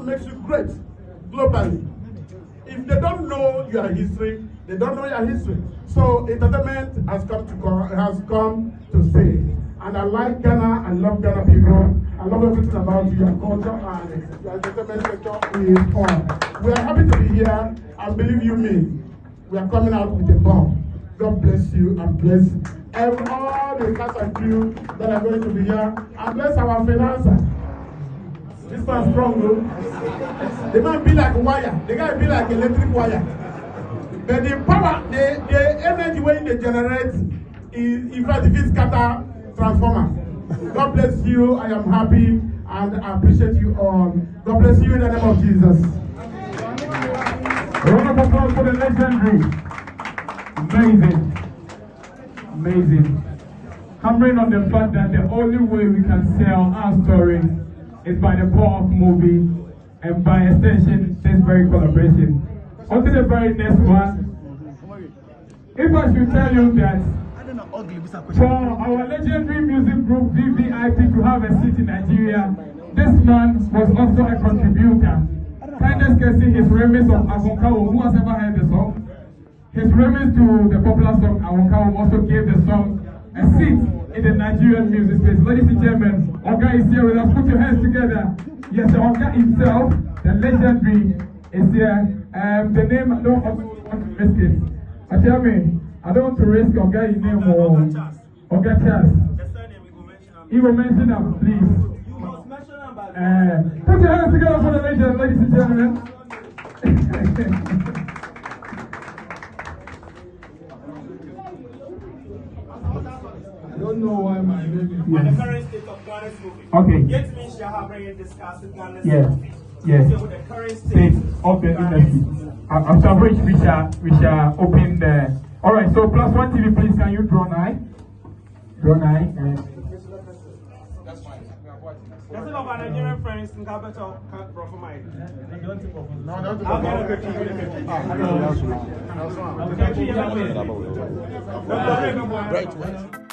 Makes you great globally. If they don't know your history, they don't know your history. So entertainment has come to stay. And I like Ghana. I love Ghana people. I love everything about your culture and your entertainment sector is on. We are happy to be here, and believe you me, we are coming out with a bomb. God bless you and bless all the cast and crew that are going to be here, and bless our financer. This man's strong, though. The man be like a wire. The guy be like electric wire. But the power, the energy when they generate is, in fact, if it's scatter transformer. God bless you. I am happy and I appreciate you all. God bless you in the name of Jesus. A round of applause for the legendary. Amazing. Amazing. Hammering on the fact that the only way we can sell our story is by the power of movie and by extension this very collaboration. On to the very next one. If I should tell you that for our legendary music group VVIP to have a seat in Nigeria, this man was also a contributor. Kindness can see his remix of Awurum. Who has ever heard the song? His remix to the popular song Awurum also gave the song a seat in the Nigerian music space. Ladies and gentlemen, Oga is here with us. Put your hands together. Yes, the Oga himself, the legendary, is here. The name, I don't want to risk it. Tell me, I don't want to risk Oga's name or Oga Charles. He will mention them, please. Put your hands together for the legend, ladies and gentlemen. I don't know why my name is. On the current state of Ghana's movie. Okay. GreatMinds shall have been discussed with Ghana's movie. Yes. So with the current state of the industry. After which we shall open the. All right. So +1 TV, please. Can you draw nine? Draw nine. That's fine. That's it of our Nigerian friends. Nkansah brought for mine. No, Great.